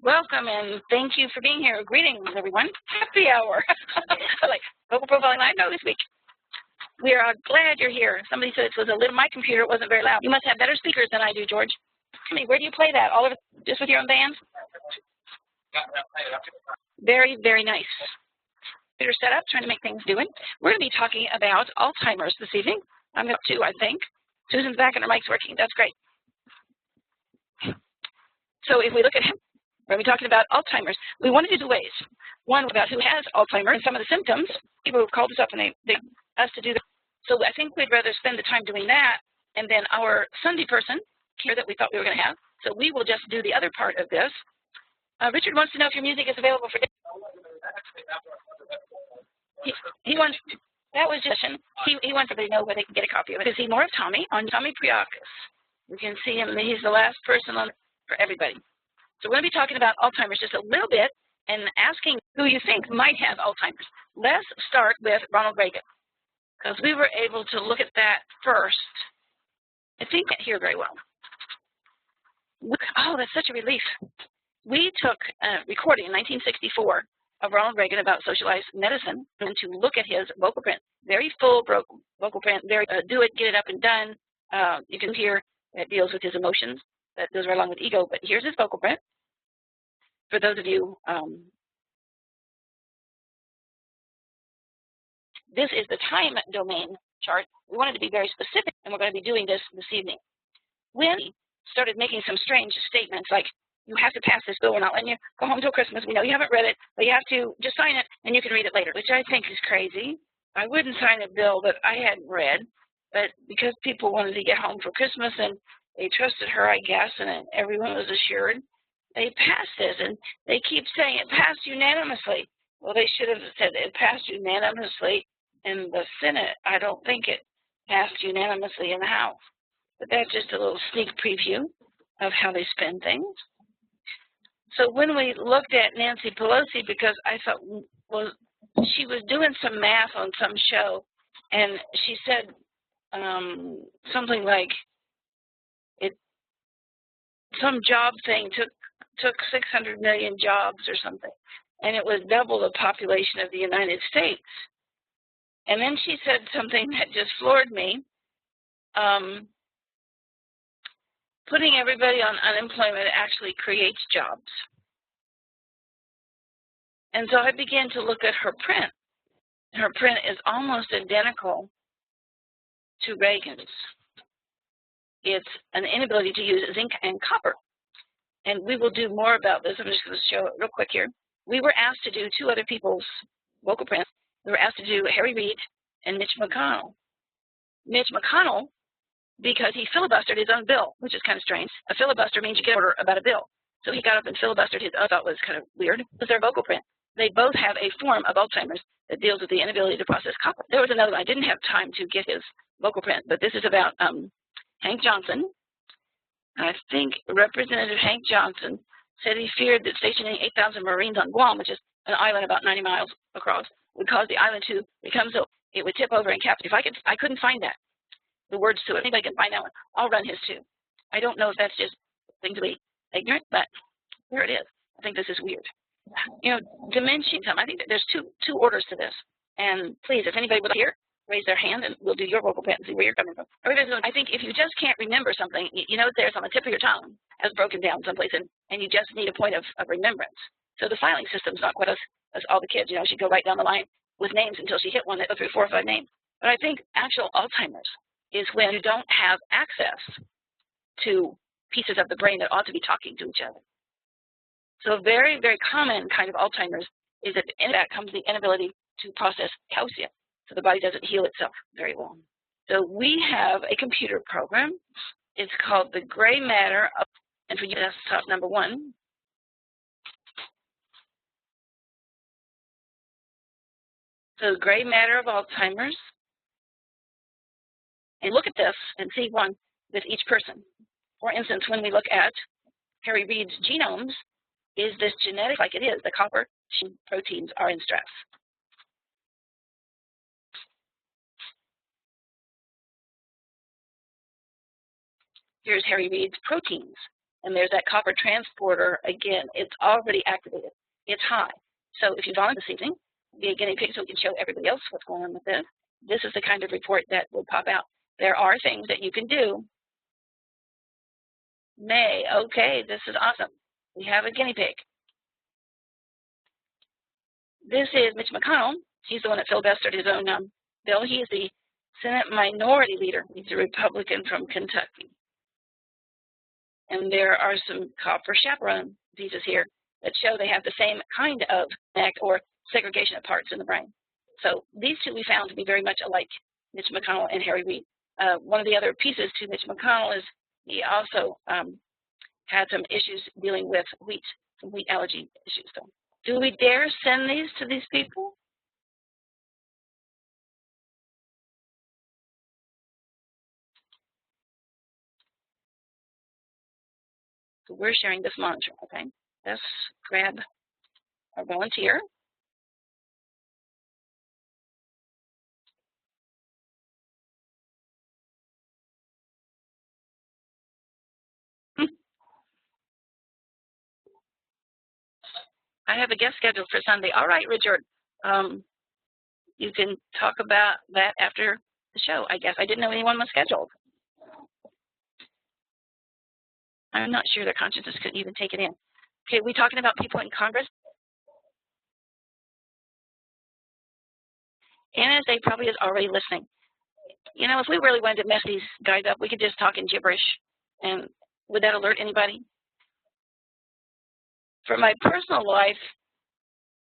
Welcome and thank you for being here. Greetings, everyone. Happy hour. Like vocal profiling live no this week. We are glad you're here. Somebody said it was a little. My computer wasn't very loud. You must have better speakers than I do, George. Tell me, where do you play that? All over, just with your own band? Very, very nice. Computer setup, trying to make things doing. We're going to be talking about Alzheimer's this evening. I'm up to, I think. Susan's back and her mic's working. That's great. So if we look at him, we're going to be talking about Alzheimer's. We wanted to do ways. One about who has Alzheimer's and some of the symptoms. People who've called us up and they asked us to do that. So I think we'd rather spend the time doing that, and then our Sunday person here that we thought we were going to have. So we will just do the other part of this. Richard wants to know if your music is available for. He wants. That was just he wants everybody to know where they can get a copy of it. To see more of Tommy on Tommy Priakis. You can see him. He's the last person on for everybody. So we're going to be talking about Alzheimer's just a little bit and asking who you think might have Alzheimer's. Let's start with Ronald Reagan, because we were able to look at that first. I think I can't hear very well. Oh, that's such a relief. We took a recording in 1964 of Ronald Reagan about socialized medicine and to look at his vocal print. Very full vocal print, very do it, get it up and done. You can hear it deals with his emotions. That goes right along with ego, but here's his vocal print. For those of you, this is the time domain chart. We wanted to be very specific, and we're going to be doing this evening. When he started making some strange statements like, you have to pass this bill, we're not letting you go home till Christmas. We know you haven't read it, but you have to just sign it, and you can read it later, which I think is crazy. I wouldn't sign a bill that I hadn't read, but because people wanted to get home for Christmas and they trusted her, I guess, and everyone was assured, they passed this, and they keep saying it passed unanimously. Well, they should have said it passed unanimously in the Senate. I don't think it passed unanimously in the House. But that's just a little sneak preview of how they spend things. So when we looked at Nancy Pelosi, because I thought, well, she was doing some math on some show, and she said something like, some job thing took 600 million jobs or something, and it was double the population of the United States. And then she said something that just floored me. Putting everybody on unemployment actually creates jobs. And so I began to look at her print. Her print is almost identical to Reagan's. It's an inability to use zinc and copper. And we will do more about this. I'm just going to show it real quick here. We were asked to do two other people's vocal prints. We were asked to do Harry Reid and Mitch McConnell. Mitch McConnell, because he filibustered his own bill, which is kind of strange. A filibuster means you get an order about a bill. So he got up and filibustered his own. I thought was kind of weird. It was their vocal print. They both have a form of Alzheimer's that deals with the inability to process copper. There was another one. I didn't have time to get his vocal print, but this is about Hank Johnson. I think Representative Hank Johnson said he feared that stationing 8,000 Marines on Guam, which is an island about 90 miles across, would cause the island to become so it would tip over and capture. I couldn't find that, the words to it. If anybody can find that one, I'll run his too. I don't know if that's just thing to be ignorant, but there it is. I think this is weird. You know, dimension. I think that there's two orders to this. And please, if anybody would hear, raise their hand and we'll do your vocal print and see where you're coming from. I think if you just can't remember something, you know it's there, it's on the tip of your tongue, as broken down someplace, and you just need a point of remembrance. So the filing system's not quite as all the kids, you know, she'd go right down the line with names until she hit one that go through 4 or 5 names. But I think actual Alzheimer's is when you don't have access to pieces of the brain that ought to be talking to each other. So a very, very common kind of Alzheimer's is that in that comes the inability to process calcium. So the body doesn't heal itself very well. So we have a computer program. It's called the gray matter of, and for you, desktop number 1. So the gray matter of Alzheimer's. And look at this and see one with each person. For instance, when we look at Harry Reid's genomes, is this genetic like it is? The copper proteins are in stress. Here's Harry Reid's proteins. and there's that copper transporter, again, it's already activated. It's high. So if you volunteer this evening, be a guinea pig so we can show everybody else what's going on with this. This is the kind of report that will pop out. There are things that you can do. May, okay, this is awesome. We have a guinea pig. This is Mitch McConnell. He's the one that filibustered his own bill. He is the Senate Minority Leader. He's a Republican from Kentucky. And there are some copper chaperone visas here that show they have the same kind of act or segregation of parts in the brain. So these two we found to be very much alike, Mitch McConnell and Harry Reid. One of the other pieces to Mitch McConnell is he also had some issues dealing with wheat, some wheat allergy issues. So do we dare send these to these people? So we're sharing this monitor, okay? Let's grab our volunteer. I have a guest scheduled for Sunday. All right, Richard. You can talk about that after the show, I guess. I didn't know anyone was scheduled. I'm not sure their consciences could even take it in. Okay, we talking about people in Congress? NSA probably is already listening. You know, if we really wanted to mess these guys up, we could just talk in gibberish. And would that alert anybody? For my personal life,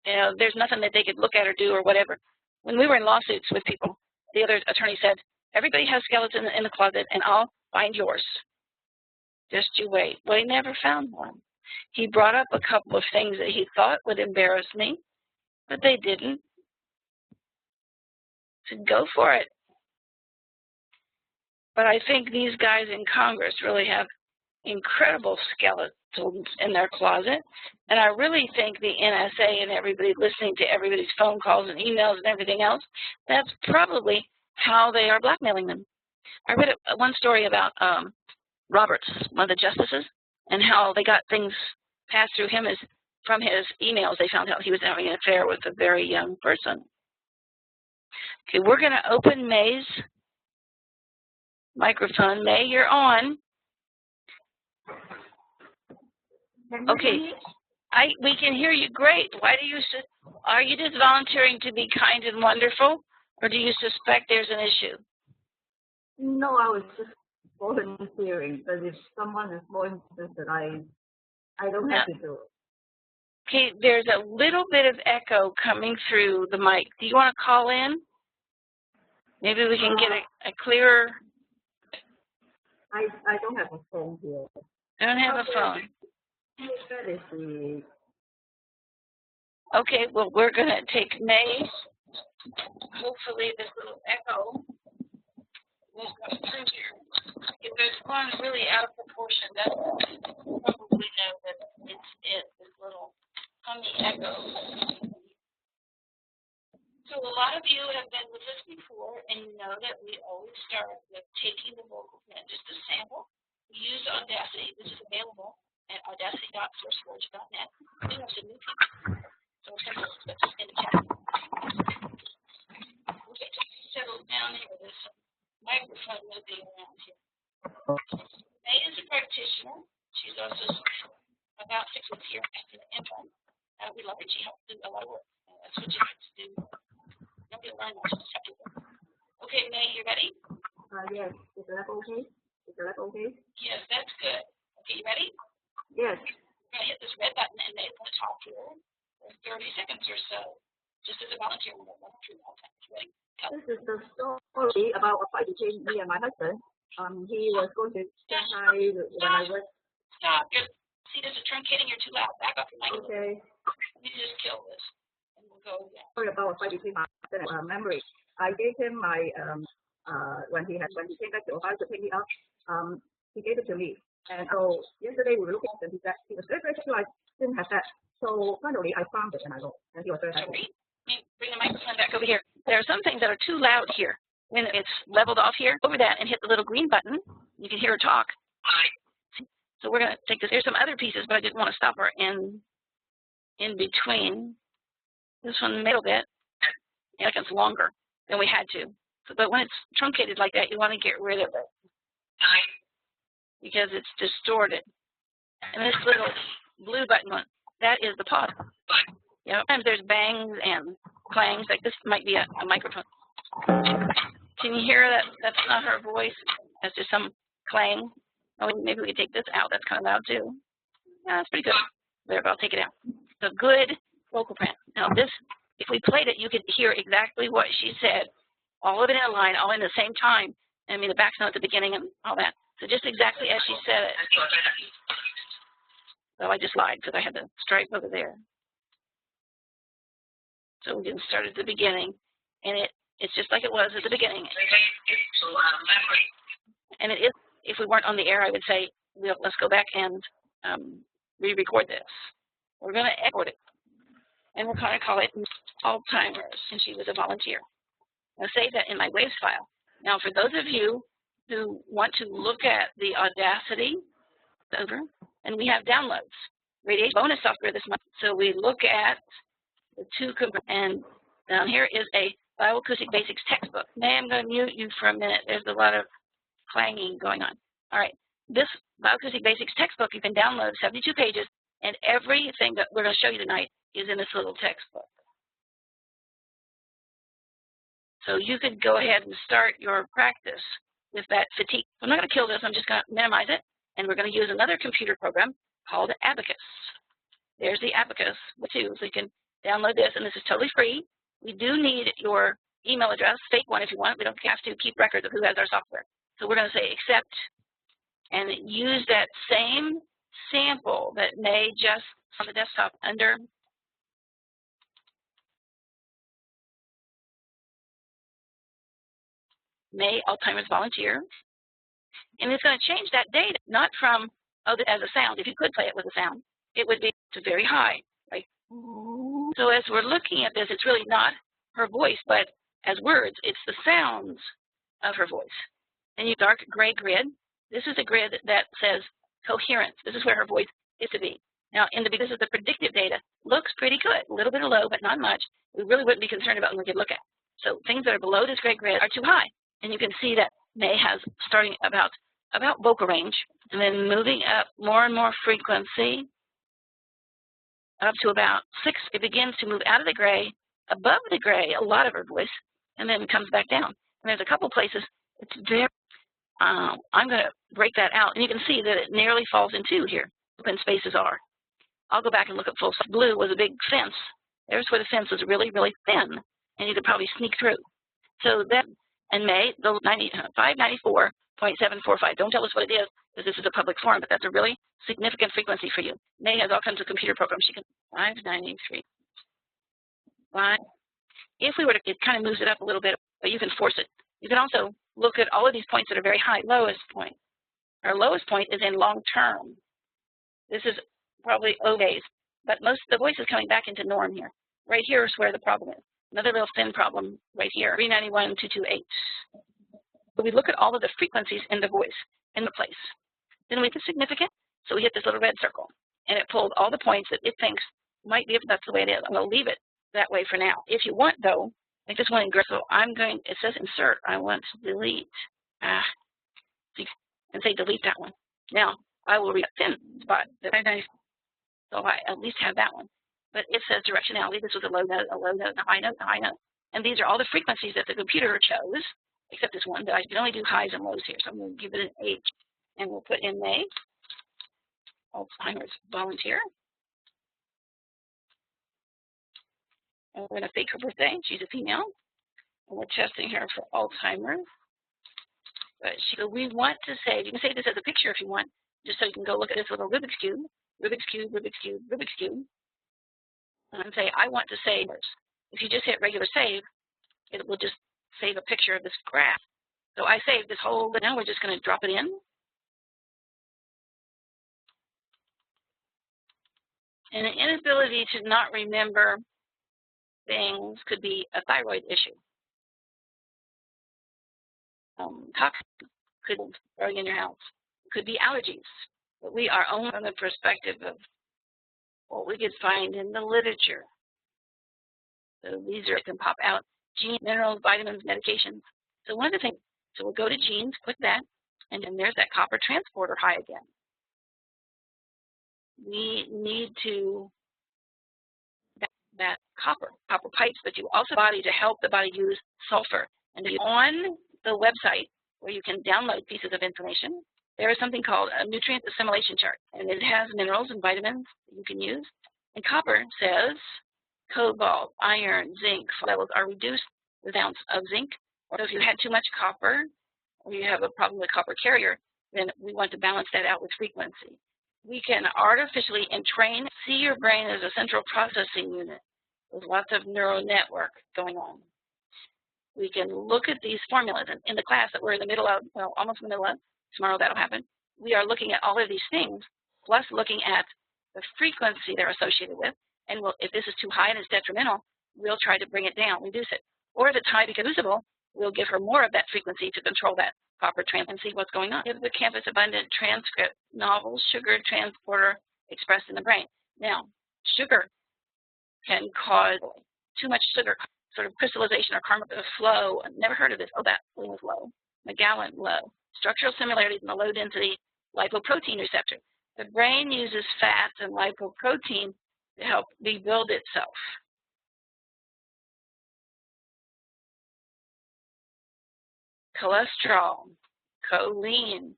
you know, there's nothing that they could look at or do or whatever. When we were in lawsuits with people, the other attorney said, everybody has skeletons in the closet, and I'll find yours. Just you wait. Well, he never found one. He brought up a couple of things that he thought would embarrass me, but they didn't. So go for it. But I think these guys in Congress really have incredible skeletons in their closet. And I really think the NSA and everybody listening to everybody's phone calls and emails and everything else, that's probably how they are blackmailing them. I read one story about Roberts, one of the justices, and how they got things passed through him from his emails. They found out he was having an affair with a very young person. Okay, we're going to open May's microphone. May, you're on. Okay, we can hear you great. Why do you, are you just volunteering to be kind and wonderful, or do you suspect there's an issue? No, I was just volunteering, but if someone is more interested, I don't have to do it. Okay, there's a little bit of echo coming through the mic. Do you want to call in? Maybe we can get a clearer. I don't have a phone here. Don't have a phone. That is the... Okay, well, we're going to take May. Hopefully this little echo won't come through here. If there's one really out of proportion, that's probably know that it's this little hummy echo. So a lot of you have been with us before, and you know that we always start with taking the vocal print, just a sample. We use Audacity. This is available at audacity.sourceforge.net. We have some new people. So we're going to put this in the chat. Okay, just settle down here. There's some microphone moving around here. May is a practitioner. She's also about 6 weeks here as an intern. We love her. She helps do a lot of work. That's what you have to do. Don't get learned much, just have to work. Okay, May, you ready? Yes. Is that okay? Is that okay? Yes, that's good. Okay, you ready? Yes. You're going to hit this red button and May on the top here for 30 seconds or so, just as a volunteer. We'll run through all time. Ready? Go. This is the story about a fight between me and my husband. He was going to say hi when I was... Stop. See, there's a truncating. You're too loud. Back up your mic. Okay. Let me just kill this. And we'll go again. Sorry about a fight between my husband and memory. I gave him my... when he came back to Ohio to pick me up, he gave it to me. And yesterday we were looking at it, and he was very, very sure I didn't have that. So finally I found it and I wrote, and he was very happy. Bring the microphone back over here. There are some things that are too loud here. When it's leveled off here, over that and hit the little green button, you can hear her talk. So we're going to take this. Here's some other pieces, but I didn't want to stop her in between. This one a little bit, like it's longer than we had to. So, but when it's truncated like that, you want to get rid of it because it's distorted. And this little blue button one, that is the pause. You know, sometimes there's bangs and clangs. Like this might be a microphone. Can you hear that? That's not her voice. That's just some clang. Oh, maybe we could take this out. That's kind of loud too. Yeah, that's pretty good. There, but I'll take it out. The good vocal print. Now this, if we played it, you could hear exactly what she said. All of it in a line, all in the same time. I mean, the back note at the beginning and all that. So just exactly as she said it. So I just lied because I had the stripe over there. So we didn't start at the beginning, and it's just like it was at the beginning. And it is, if we weren't on the air, I would say, let's go back and re-record this. We're going to export it, and we're going to call it Alzheimer's, and she was a volunteer. I'll save that in my waves file. Now, for those of you who want to look at the Audacity, over, and we have downloads, radiation bonus software this month. So we look at the two, and down here is a Bioacoustic Basics textbook. May, I'm going to mute you for a minute. There's a lot of clanging going on. All right, this Bioacoustic Basics textbook you can download, 72 pages, and everything that we're going to show you tonight is in this little textbook. So you could go ahead and start your practice with that fatigue. I'm not going to kill this. I'm just going to minimize it, and we're going to use another computer program called Abacus. There's the Abacus too, so you can download this, and this is totally free. We do need your email address, fake one if you want. We don't have to keep records of who has our software. So we're going to say accept and use that same sample that May just on the desktop under May Alzheimer's volunteer. And it's going to change that data, not from, oh, as a sound. If you could play it with a sound, it would be to very high, right? So as we're looking at this, it's really not her voice, but as words, it's the sounds of her voice. And you dark gray grid. This is a grid that says coherence. This is where her voice is to be. Now, this is the predictive data. Looks pretty good, a little bit low, but not much. We really wouldn't be concerned about when we could look at. So things that are below this gray grid are too high. And you can see that May has starting about vocal range, and then moving up more and more frequency up to about 6. It begins to move out of the gray, above the gray, a lot of her voice, and then comes back down. And there's a couple places it's very, I'm going to break that out, and you can see that it nearly falls in two here. Open spaces are. I'll go back and look at full. Blue was a big fence. There's where the fence was really, really thin, and you could probably sneak through. So that, and May, the 594.745. Don't tell us what it is, because this is a public forum, but that's a really significant frequency for you. May has all kinds of computer programs. She can 593. If we were to, it kind of moves it up a little bit, but you can force it. You can also look at all of these points that are very high. Lowest point. Our lowest point is in long term. This is probably okay, but most of the voice is coming back into norm here. Right here is where the problem is. Another little thin problem right here, 391.228. So we look at all of the frequencies in the voice in the place. Then we hit significant, so we hit this little red circle, and it pulled all the points that it thinks might be, if that's the way it is. I'm going to leave it that way for now. If you want, though, I just want to, so I'm going, it says insert. I want to delete, and say delete that one. Now, I will read a thin spot, so I at least have that one. But it says directionality. This was a low note, a high note, a high note. And these are all the frequencies that the computer chose, except this one, that I can only do highs and lows here. So I'm going to give it an H, and we'll put in May, Alzheimer's volunteer. And we're going to fake her birthday. She's a female. And we're testing her for Alzheimer's. But so we want to save, you can save this as a picture if you want, just so you can go look at this little Rubik's Cube, Rubik's Cube, Rubik's Cube, Rubik's Cube. And say, I want to save this. If you just hit regular save, it will just save a picture of this graph. So I saved this whole, but now we're just going to drop it in. And an inability to not remember things could be a thyroid issue. Toxins could be in your house. Could be allergies. but we are only from the perspective of what we could find in the literature. So these are can pop out: genes, minerals, vitamins, medications. So one of the things, so we'll go to genes, click that, and then there's that copper transporter high again. We need to that copper pipes, but you also body to help the body use sulfur. And on the website where you can download pieces of information, there is something called a nutrient assimilation chart, and it has minerals and vitamins that you can use. And copper says cobalt, iron, zinc levels are reduced with an ounce of zinc. Or if you had too much copper, or you have a problem with copper carrier, then we want to balance that out with frequency. We can artificially entrain, see your brain as a central processing unit with lots of neural network going on. We can look at these formulas, and in the class that we're in the middle of, well, almost in the middle of, tomorrow that'll happen, we are looking at all of these things, plus looking at the frequency they're associated with, and if this is too high and it's detrimental, we'll try to bring it down, reduce it. Or if it's high because usable, we'll give her more of that frequency to control that copper and see what's going on. Hippocampus abundant transcript, novel sugar transporter expressed in the brain. Now, sugar can cause too much sugar, sort of crystallization or karmic flow. I've never heard of this. Oh, that thing was low. Magellan low. Structural similarities in the low density lipoprotein receptor. The brain uses fats and lipoprotein to help rebuild itself. Cholesterol, choline,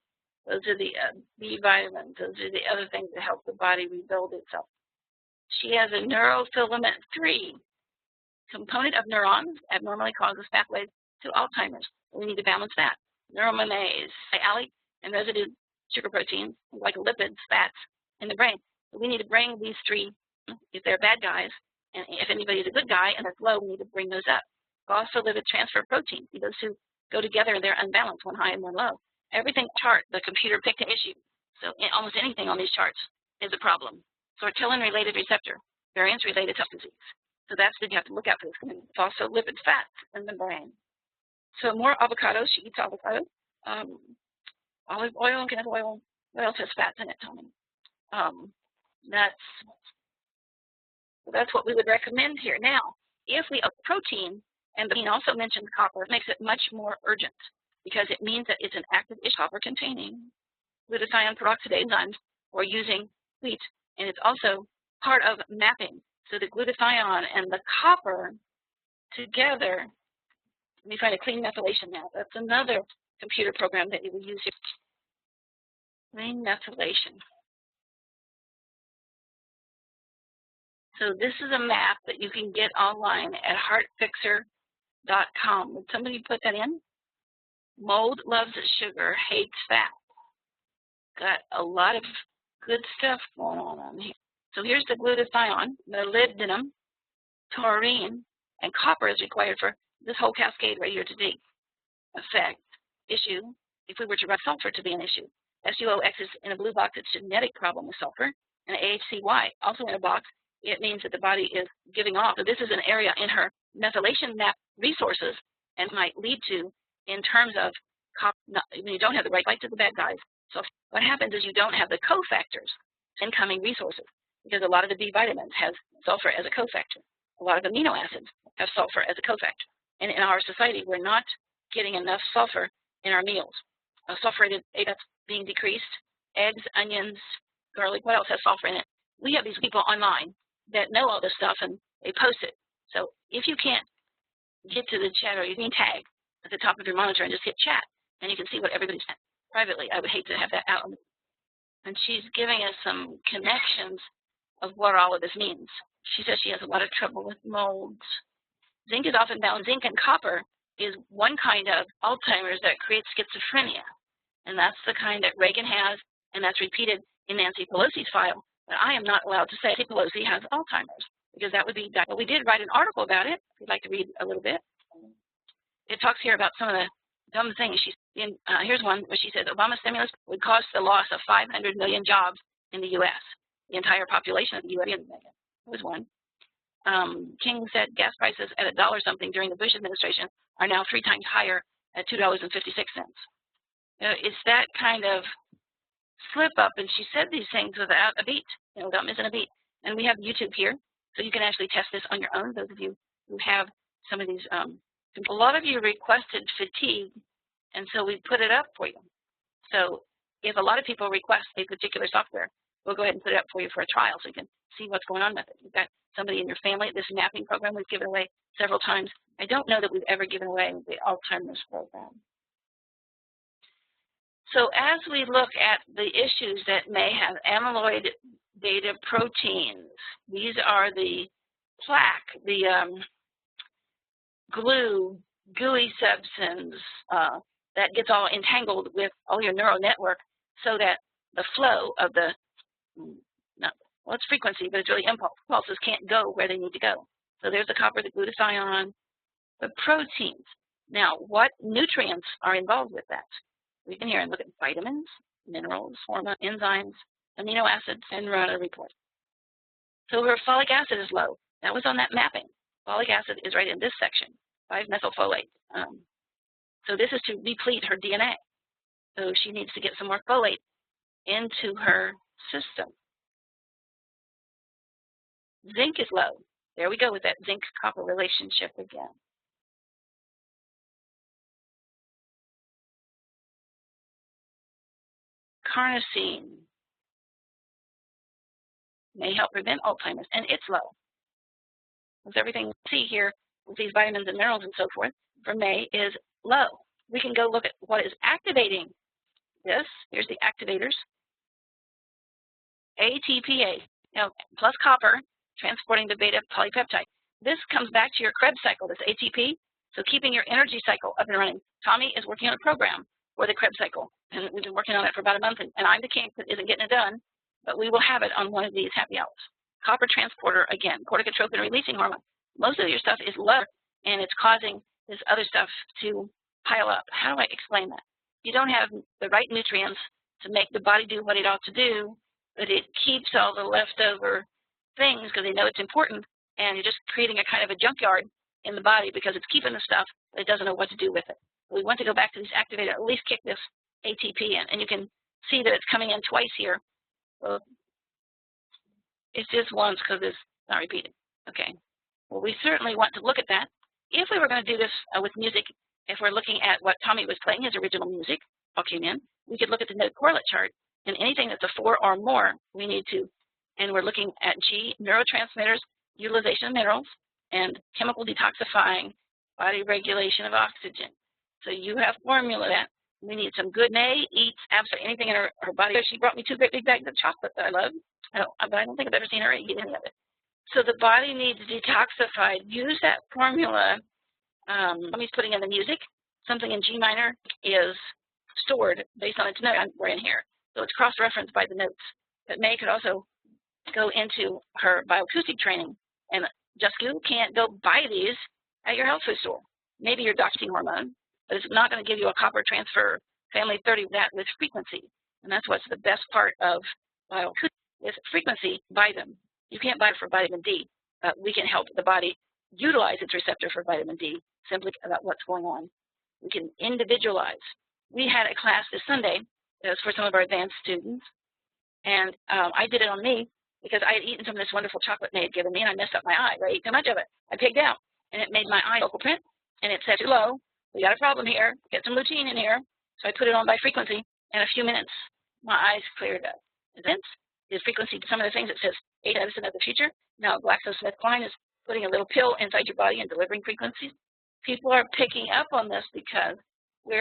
those are the B vitamins. Those are the other things that help the body rebuild itself. She has a neurofilament 3 component of neurons, abnormally causes pathways to Alzheimer's. We need to balance that. Neuraminase, allelic and residue sugar proteins, like lipids, fats in the brain. So we need to bring these 3, if they're bad guys, and if anybody's a good guy and that's low, we need to bring those up. Phospholipid transfer protein, those two go together and they're unbalanced, one high and one low. Everything chart, the computer picked an issue. So almost anything on these charts is a problem. Sortilin-related receptor, variance-related to disease. So that's what you have to look out for this. Phospholipid fats in the brain. So more avocados. She eats avocado. Olive oil, canola oil. What else has fats in it, tell me? That's what we would recommend here. Now, if we have protein, and the also mentioned copper, it makes it much more urgent because it means that it's an active copper containing glutathione peroxidase enzymes or using wheat, and it's also part of mapping. So the glutathione and the copper together, let me find a clean methylation map. That's another computer program that you will use here. Clean methylation. So this is a map that you can get online at heartfixer.com. Would somebody put that in? Mold loves sugar, hates fat. Got a lot of good stuff going on here. So here's the glutathione, molybdenum, taurine, and copper is required for this whole cascade right here to take effect. Issue, if we were to write sulfur to be an issue. SUOX is in a blue box, it's genetic problem with sulfur, and AHCY also in a box. It means that the body is giving off. So this is an area in her methylation map resources and might lead to, in terms of, when you don't have the right fight to the bad guys. So what happens is you don't have the cofactors, incoming resources, because a lot of the B vitamins has sulfur as a cofactor. A lot of amino acids have sulfur as a cofactor. And in our society, we're not getting enough sulfur in our meals. Sulfurated that's being decreased. Eggs, onions, garlic, what else has sulfur in it? We have these people online that know all this stuff and they post it. So if you can't get to the chat, or you can tag at the top of your monitor and just hit chat, and you can see what everybody's saying privately. I would hate to have that out. And she's giving us some connections of what all of this means. She says she has a lot of trouble with molds. Zinc is often bound. Zinc and copper is one kind of Alzheimer's that creates schizophrenia. And that's the kind that Reagan has, and that's repeated in Nancy Pelosi's file. But I am not allowed to say Nancy Pelosi has Alzheimer's, because that would be, but we did write an article about it, if you'd like to read a little bit. It talks here about some of the dumb things. Here's one where she says, Obama stimulus would cost the loss of 500 million jobs in the U.S., the entire population of the U.S. was one. King said gas prices at $1 something during the Bush administration are now 3 times higher at $2.56. It's that kind of slip up, and she said these things without a beat, without missing a beat. And we have YouTube here, so you can actually test this on your own, those of you who have some of these. A lot of you requested fatigue, and so we put it up for you. So if a lot of people request a particular software, we'll go ahead and put it up for you for a trial so you can see what's going on with it. You've got somebody in your family. This mapping program we've given away several times. I don't know that we've ever given away the Alzheimer's program. So as we look at the issues that may have amyloid beta proteins, these are the plaque, the glue, gooey substance that gets all entangled with all your neural network so that the flow of the, well, it's frequency, but it's really impulses can't go where they need to go. So there's the copper, the glutathione, the proteins. Now, what nutrients are involved with that? We can here and look at vitamins, minerals, hormones, enzymes, amino acids, and run a report. So her folic acid is low. That was on that mapping. Folic acid is right in this section, 5-methylfolate. So this is to deplete her DNA. So she needs to get some more folate into her system. Zinc is low. There we go with that zinc-copper relationship again. Carnosine may help prevent Alzheimer's, and it's low. Because everything we see here with these vitamins and minerals and so forth for May is low. We can go look at what is activating this. Here's the activators. ATPase, plus copper, transporting the beta polypeptide. This comes back to your Krebs cycle, this ATP, so keeping your energy cycle up and running. Tommy is working on a program for the Krebs cycle, and we've been working on it for about a month, and I'm the king that isn't getting it done, but we will have it on one of these happy hours. Copper transporter, again, corticotropin releasing hormone. Most of your stuff is low, and it's causing this other stuff to pile up. How do I explain that? You don't have the right nutrients to make the body do what it ought to do, but it keeps all the leftover things because they know it's important, and you're just creating a kind of a junkyard in the body because it's keeping the stuff, but it doesn't know what to do with it. We want to go back to these activators, at least kick this ATP in, and you can see that it's coming in twice here. So it's just once because it's not repeated. Okay. Well, we certainly want to look at that. If we were going to do this with music, if we're looking at what Tommy was playing, his original music, all came in, we could look at the node correlate chart, and anything that's a 4 or more, we need to, and we're looking at G, neurotransmitters, utilization of minerals, and chemical detoxifying, body regulation of oxygen. So you have formula that we need some good May, eats absolutely anything in her body. She brought me 2 great big bags of chocolate that I love, but I don't think I've ever seen her eat any of it. So the body needs detoxified. Use that formula. Tommy's putting in the music. Something in G minor is stored based on its note. We're in here. So it's cross-referenced by the notes. But May could also go into her bioacoustic training. And just you can't go buy these at your health food store. Maybe your doxing hormone, but it's not going to give you a copper transfer family 30 with frequency. And that's what's the best part of bioacoustic is frequency. Buy them. You can't buy it for vitamin D. We can help the body utilize its receptor for vitamin D simply about what's going on. We can individualize. We had a class this Sunday. It was for some of our advanced students. And I did it on me because I had eaten some of this wonderful chocolate May had given me, and I messed up my eye. I ate too much of it. I pigged out, and it made my eye focal print, and it said too low. We got a problem here. Get some lutein in here. So I put it on by frequency. In a few minutes, my eyes cleared up. Is frequency some of the things it says, medicine of the future. Now GlaxoSmithKline is putting a little pill inside your body and delivering frequencies. People are picking up on this because we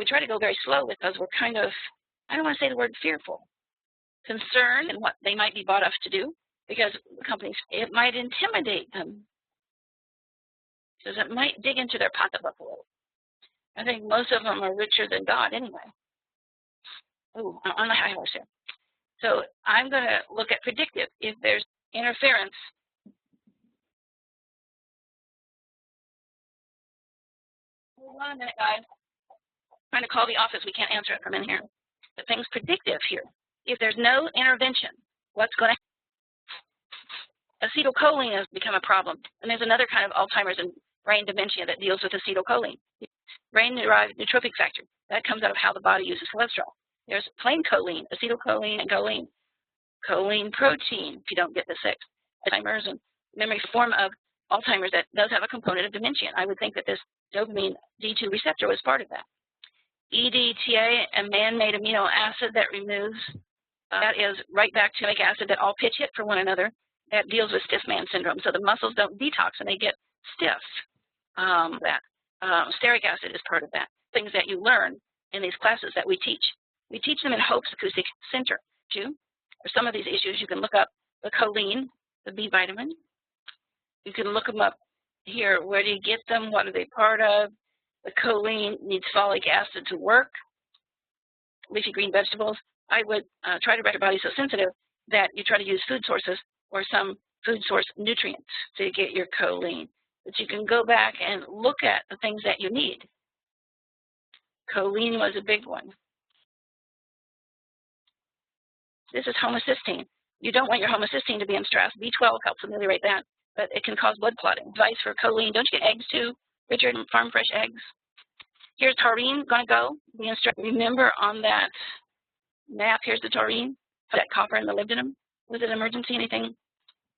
try to go very slow because we're kind of, I don't want to say the word fearful, concerned in what they might be bought off to do because the companies, it might intimidate them because it might dig into their pocketbook a little. I think most of them are richer than God anyway. Oh, I'm on the high horse here. So I'm going to look at predictive. If there's interference, hold on a minute, guys. I'm trying to call the office. We can't answer it from in here. The thing's predictive here. If there's no intervention, what's going to happen? Acetylcholine has become a problem. And there's another kind of Alzheimer's and brain dementia that deals with acetylcholine. Brain-derived neurotrophic factor. That comes out of how the body uses cholesterol. There's plain choline, acetylcholine, and choline. Choline protein, if you don't get the 6. Alzheimer's and memory form of Alzheimer's that does have a component of dementia. I would think that this dopamine D2 receptor was part of that. EDTA, a man-made amino acid that removes, that is right back to nucleic acid that all pitch hit for one another. That deals with stiff man syndrome. So the muscles don't detox and they get stiff. Stearic acid is part of that. Things that you learn in these classes that we teach. We teach them in Hope's Acoustic Center too. For some of these issues, you can look up the choline, the B vitamin. You can look them up here. Where do you get them? What are they part of? The choline needs folic acid to work. Leafy green vegetables. I would try to make your body so sensitive that you try to use food sources or some food source nutrients to get your choline. But you can go back and look at the things that you need. Choline was a big one. This is homocysteine. You don't want your homocysteine to be in stress. B12 helps ameliorate that, but it can cause blood clotting. Advice for choline. Don't you get eggs too, Richard? Farm fresh eggs. Here's taurine going to go. Be in stress. Remember on that map, here's the taurine, that copper and the molybdenum. Was it emergency? Anything?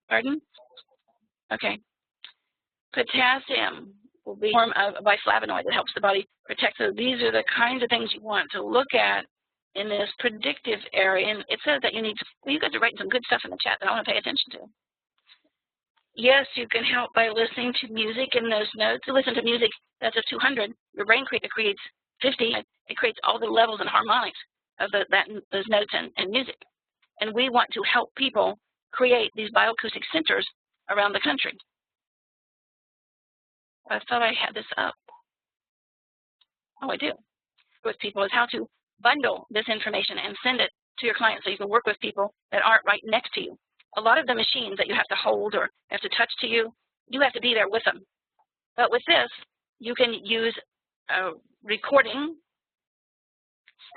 Pardon? Okay. Potassium will be a form of a biflavonoid that helps the body protect. So these are the kinds of things you want to look at in this predictive area. And it says that you need to, well, you guys are writing some good stuff in the chat that I want to pay attention to. Yes, you can help by listening to music in those notes. To listen to music that's of 200, your brain creates 50. It creates all the levels and harmonics of those notes and music. And we want to help people create these bioacoustic centers around the country. I thought I had this up. Oh, I do. With people is how to bundle this information and send it to your clients so you can work with people that aren't right next to you. A lot of the machines that you have to hold or have to touch to you, you have to be there with them. But with this, you can use a recording,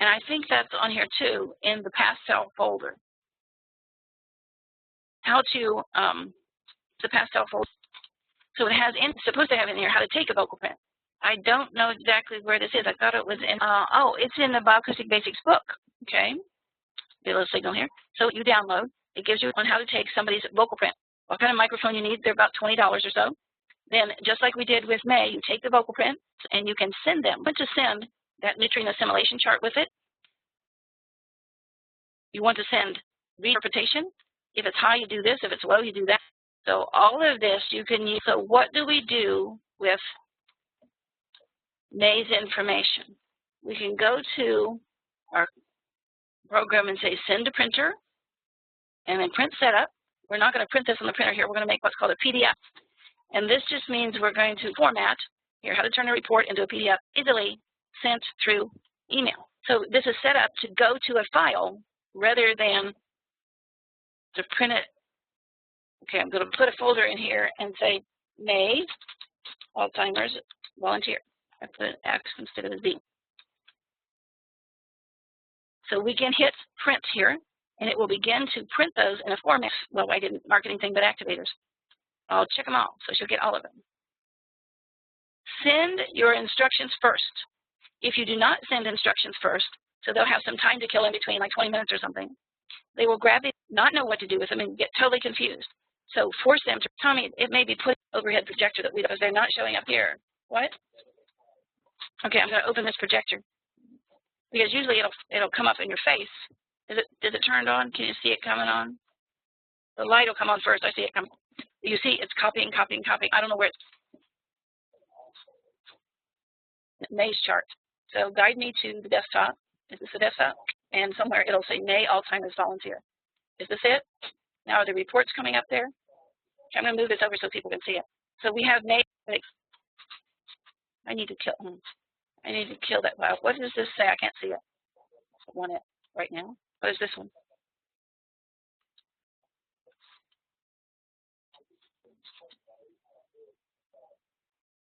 and I think that's on here too in the pastel folder. How to, the pastel folder. So it has, it's supposed to have in here how to take a vocal print. I don't know exactly where this is. I thought it was in, oh, it's in the Bioacoustic Basics book. Okay. Get a little signal here. So you download. It gives you on how to take somebody's vocal print. What kind of microphone you need. They're about $20 or so. Then, just like we did with May, you take the vocal print and you can send them. Want to send that nutrient assimilation chart with it. You want to send reinterpretation. If it's high, you do this. If it's low, you do that. So all of this you can use. So what do we do with May's information? We can go to our program and say send to printer, and then print setup. We're not going to print this on the printer here. We're going to make what's called a PDF. And this just means we're going to format here how to turn a report into a PDF easily sent through email. So this is set up to go to a file rather than to print it. Okay, I'm going to put a folder in here and say May Alzheimer's volunteer. I put an X instead of a Z. So we can hit print here, and it will begin to print those in a format. Well, I didn't mark anything but activators. I'll check them all, so she'll get all of them. Send your instructions first. If you do not send instructions first, so they'll have some time to kill in between, like 20 minutes or something, they will grab it, not know what to do with them, and get totally confused. So force them to, Tommy, it may be put overhead projector that we don't, because they're not showing up here. What? Okay, I'm going to open this projector, because usually it'll come up in your face. Is it turned on? Can you see it coming on? The light will come on first. I see it coming. You see it's copying. I don't know where it's. May's chart. So guide me to the desktop. Is this the desktop? And somewhere it'll say May Alzheimer's volunteer. Is this it? Now are the reports coming up there? Okay, I'm going to move this over so people can see it. So we have May. I need to kill that file. What does this say? I can't see it. I want it right now. What is this one?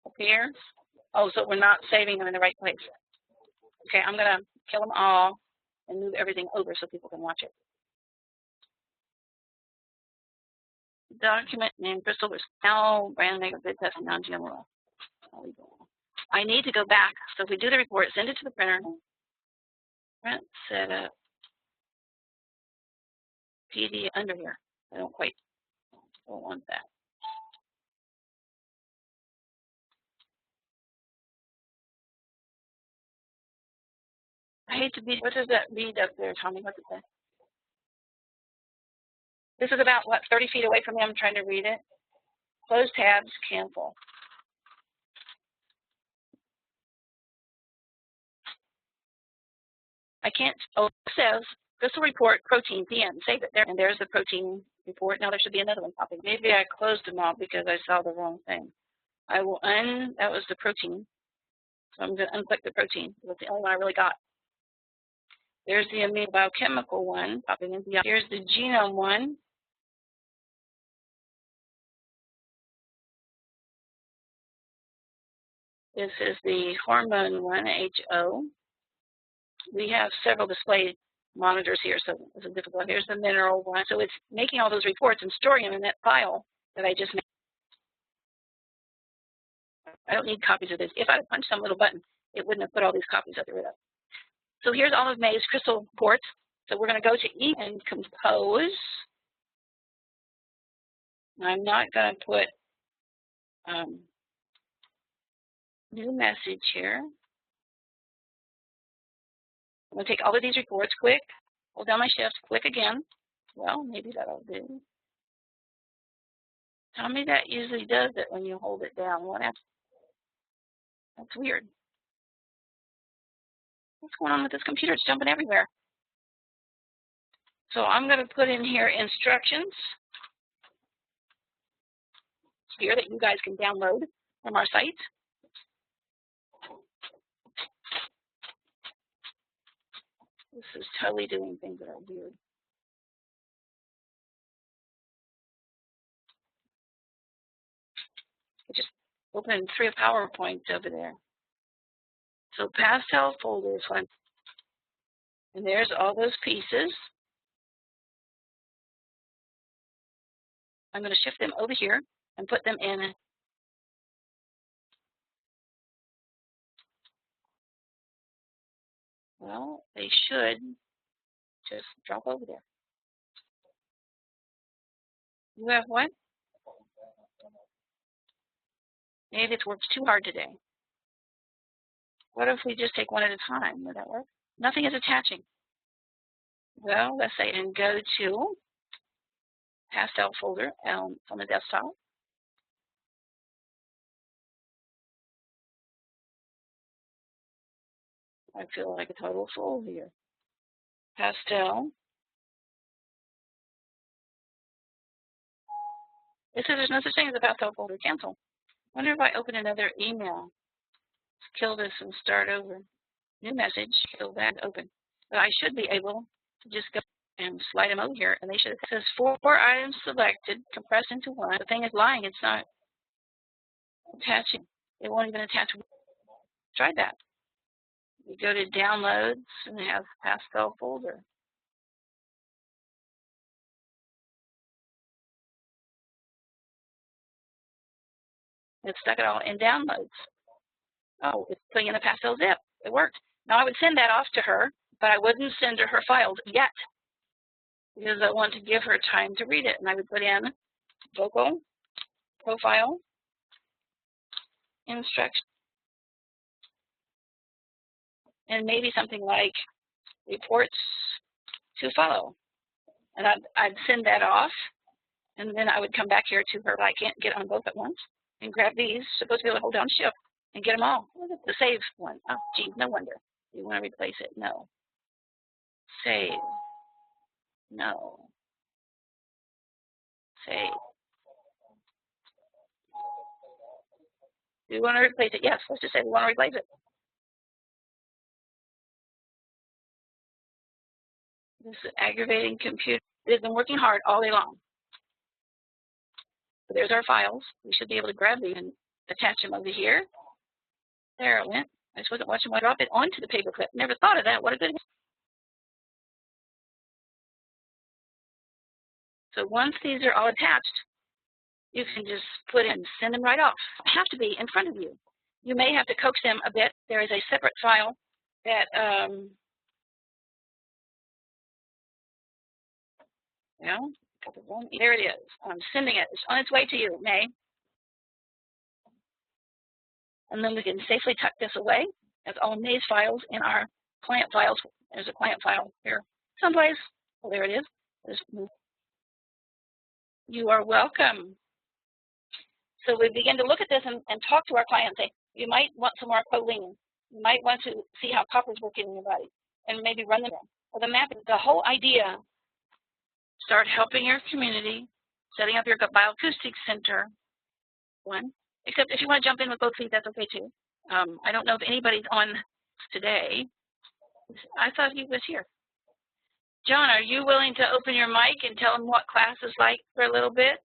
Up here. Oh, so we're not saving them in the right place. Okay, I'm going to kill them all and move everything over so people can watch it. Document name Crystal was now brand name good testing non-GMO. I need to go back. So if we do the report, send it to the printer. Print setup. PD under here. I don't want that. I hate to be, what does that read up there, Tommy? What's it say? This is about, what, 30 feet away from me? I'm trying to read it. Close tabs, cancel. I can't, oh, it says, crystal report, protein, PM. Save it there, and there's the protein report. Now there should be another one popping. Maybe I closed them all because I saw the wrong thing. I will that was the protein. So I'm going to unclick the protein. That's the only one I really got. There's the immunobiochemical one popping in. Here's the genome one. This is the hormone one, HO. We have several display monitors here, so this is difficult. Here's the mineral one. So it's making all those reports and storing them in that file that I just made. I don't need copies of this. If I had punched some little button, it wouldn't have put all these copies up there. So here's all of May's crystal reports. So we're going to go to E and compose. I'm not going to put new message here. I'm going to take all of these reports, click, hold down my shift, click again. Well, maybe that'll do. Tell me that usually does it when you hold it down. What else? That's weird. What's going on with this computer? It's jumping everywhere. So I'm going to put in here instructions here that you guys can download from our site. This is totally doing things that are weird. I just opened 3 PowerPoints over there. So pastel folders one. And there's all those pieces. I'm going to shift them over here and put them in. Well, they should just drop over there. You have what? Maybe it's worked too hard today. What if we just take one at a time? Would that work? Nothing is attaching. Well, let's say and go to pastel folder on the desktop. I feel like a total fool here. Pastel. It says there's no such thing as a pastel folder. Cancel. Wonder if I open another email. Let's kill this and start over. New message. Kill that. Open. But I should be able to just go and slide them over here, and they should. It says 4 items selected, compressed into one. The thing is lying. It's not attaching. It won't even attach. Try that. You go to downloads and have pastel folder. It stuck it all in downloads. Oh, it's putting in a pastel zip. It worked. Now I would send that off to her, but I wouldn't send her files yet because I want to give her time to read it. And I would put in vocal, profile, instruction, and maybe something like reports to follow. And I'd send that off, and then I would come back here to her, but I can't get on both at once, and grab these. Supposed to be able to hold down shift and get them all. The save one. Oh, geez, no wonder. You want to replace it? No. Save. No. Save. Do you want to replace it? Yes, let's just say we want to replace it. This is aggravating computer. They've been working hard all day long. So there's our files. We should be able to grab these and attach them over here. There it went. I just wasn't watching. I drop it onto the paper clip. Never thought of that. What a good. So once these are all attached, you can just put in, send them right off. They have to be in front of you. You may have to coax them a bit. There is a separate file that Yeah, there it is. I'm sending it. It's on its way to you, May. And then we can safely tuck this away. That's all May's files in our client files. There's a client file here someplace. Oh, there it is. You are welcome. So we begin to look at this and talk to our clients. Say, you might want some more choline. You might want to see how copper is working in your body and maybe run them. Well, the mapping, the whole idea, start helping your community, setting up your bioacoustic center. One, except if you want to jump in with both feet, that's okay too. I don't know if anybody's on today. I thought he was here. John, are you willing to open your mic and tell them what class is like for a little bit?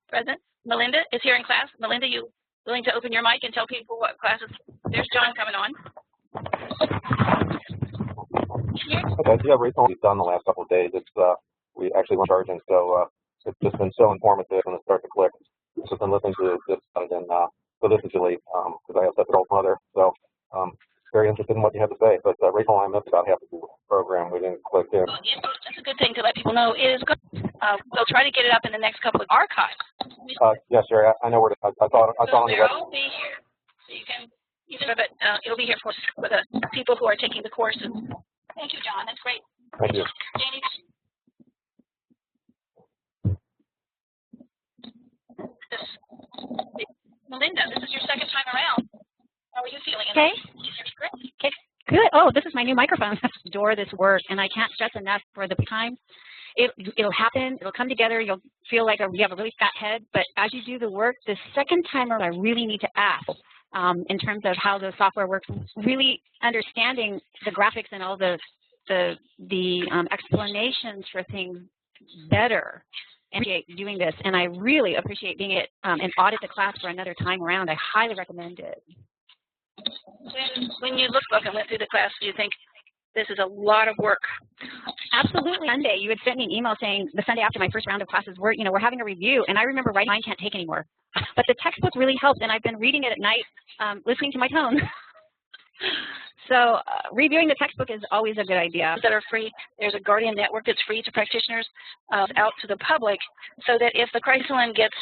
Present. Melinda is here in class. Melinda, you willing to open your mic and tell people what classes? There's John coming on. Okay, yeah, Rachel, we've done the last couple of days. It's we actually weren't charging, so it's just been so informative and it started to click. Just been listening to this and religiously because I have such an old mother. So very interested in what you have to say. But Rachel and I missed about half of the program. We didn't click in. That's a good thing to let people know. It is good. We'll try to get it up in the next couple of archives. Yes, Sherry, I know where I thought on the website. It'll be here, so you can but it'll be here for the people who are taking the courses. Thank you, John. That's great. Thank you. Janie. Melinda, this is your second time around. How are you feeling? Okay. Okay. Good. Oh, this is my new microphone. I adore this work, and I can't stress enough for the time. It'll happen. It'll come together. You'll feel like you have a really fat head, but as you do the work, the second time around, I really need to ask in terms of how the software works, really understanding the graphics and all the explanations for things better. And doing this, and I really appreciate being it and audit the class for another time around. I highly recommend it. When you look back and went through the class, do you think this is a lot of work? Absolutely. Sunday, you had sent me an email saying the Sunday after my first round of classes, we're having a review, and I remember writing, mine can't take anymore. But the textbook really helped, and I've been reading it at night, listening to my tone. So reviewing the textbook is always a good idea. That are free. There's a Guardian network that's free to practitioners, out to the public, so that if the Chrysalin gets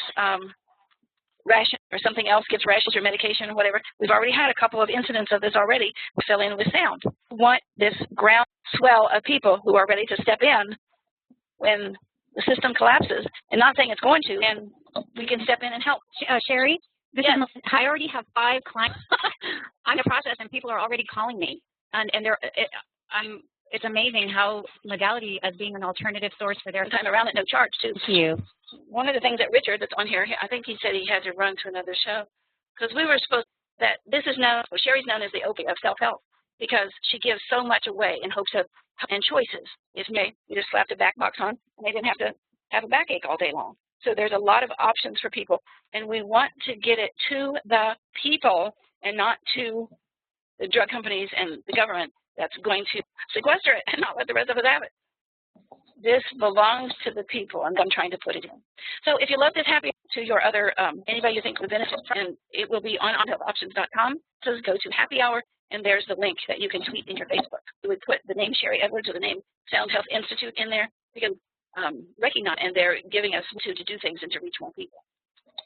ration or something else gets rations or medication or whatever, we've already had a couple of incidents of this already. We fell in with sound. We want this groundswell of people who are ready to step in when the system collapses, and not saying it's going to, and we can step in and help. Sherry? This yes. I already have 5 clients on the process, and people are already calling me. And it's amazing how modality as being an alternative source for their time around at no charge, too. Thank you. One of the things that Richard that's on here, I think he said he had to run to another show, because we were supposed that this is known, well, Sherry's known as the opiate of self-help, because she gives so much away in hopes of and choices. If you just slapped a back box on, and they didn't have to have a backache all day long. So there's a lot of options for people, and we want to get it to the people and not to the drug companies and the government that's going to sequester it and not let the rest of us have it. This belongs to the people, and I'm trying to put it in. So if you love this, happy to your other, anybody you think would benefit from, and it will be on onhealthoptions.com. So go to happy hour, and there's the link that you can tweet in your Facebook. We would put the name Sherry Edwards or the name Sound Health Institute in there. We can recognize, and they're giving us to do things and to reach more people.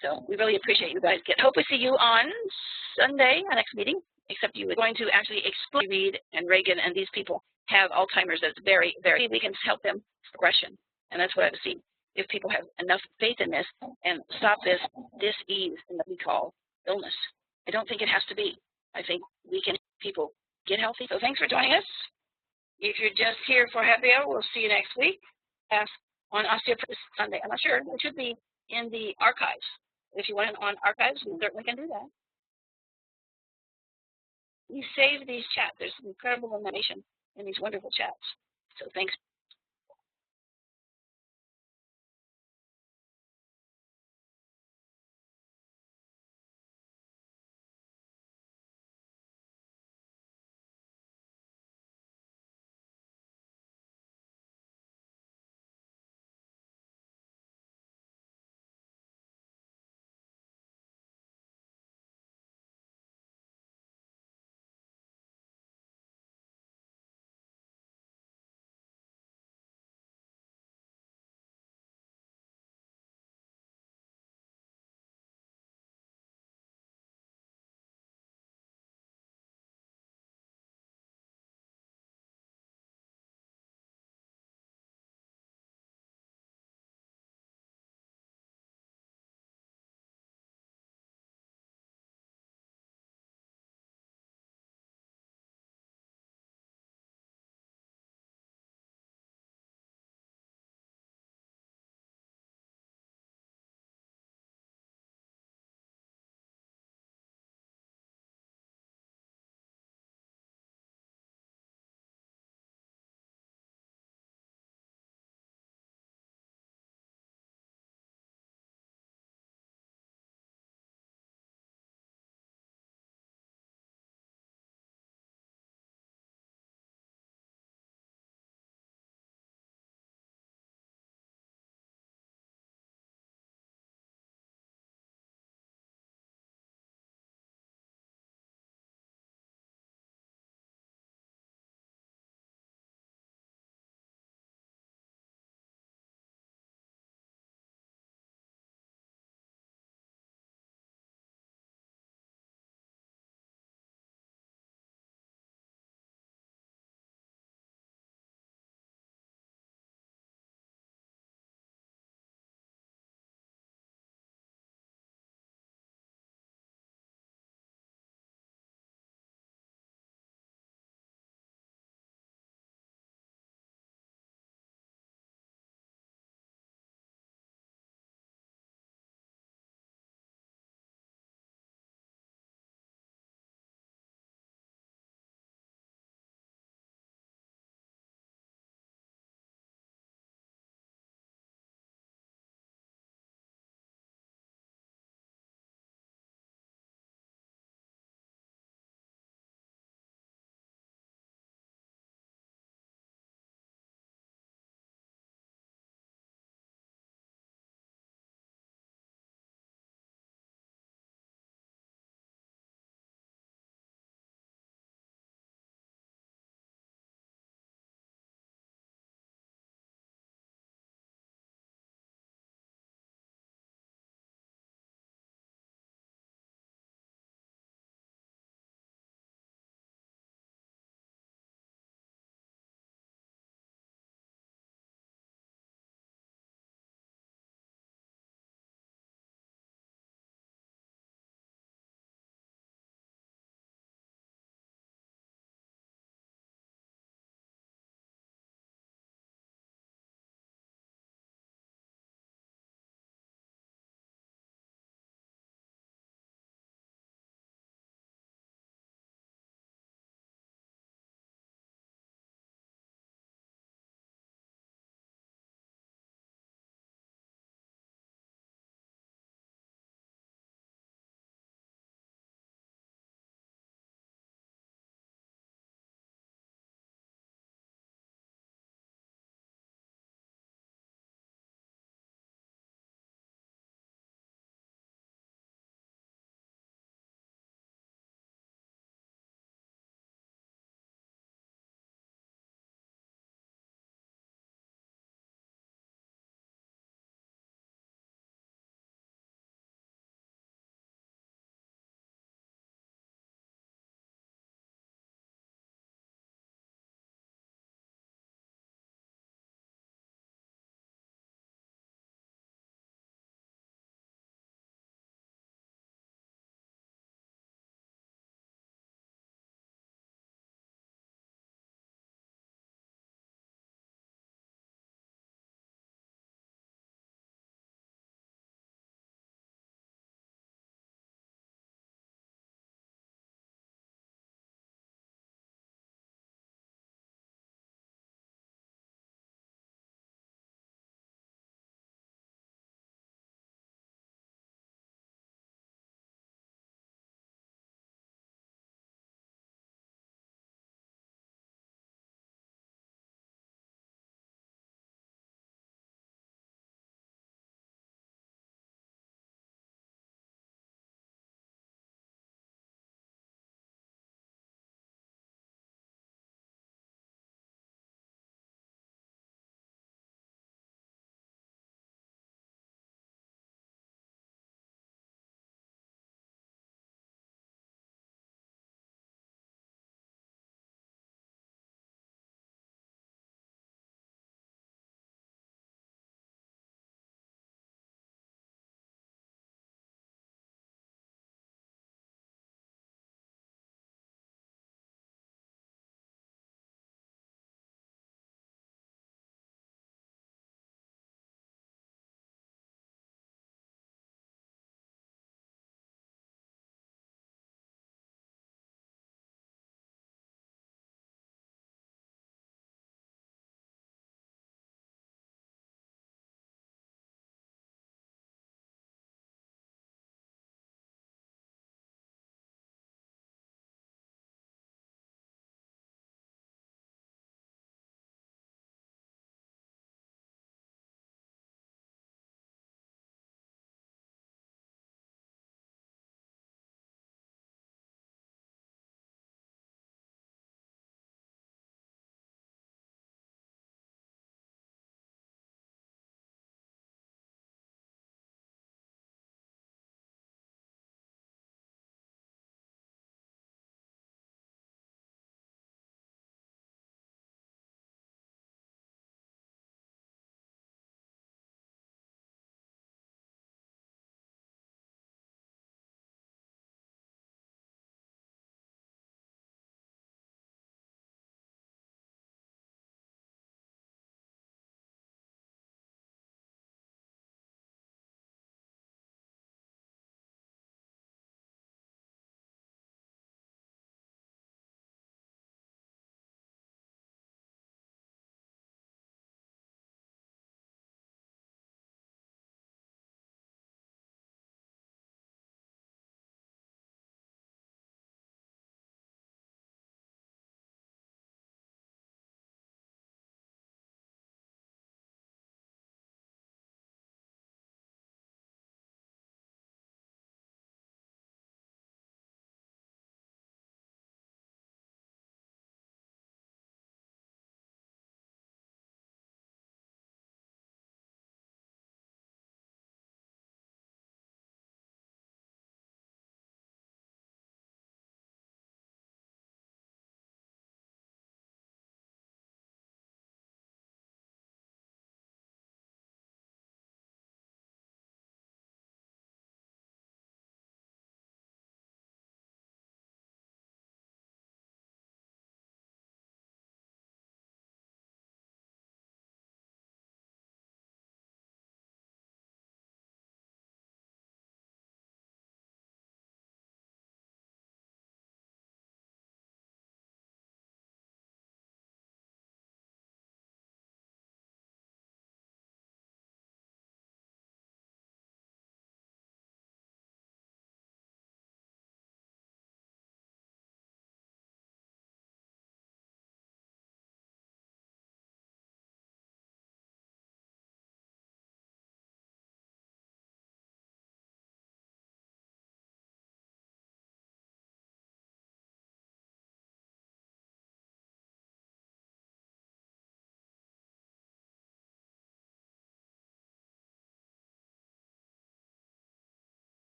So we really appreciate you guys. Hope we see you on Sunday, our next meeting, except you are going to actually explain Reed and Reagan and these people have Alzheimer's that's very, very, we can help them progression. And that's what I've seen. If people have enough faith in this and stop this dis-ease in what we call illness. I don't think it has to be. I think we can help people get healthy. So thanks for joining us. If you're just here for happy hour, we'll see you next week. On osteoporosis Sunday. I'm not sure. It should be in the archives. If you want it on archives, we certainly can do that. We save these chats. There's incredible information in these wonderful chats. So thanks.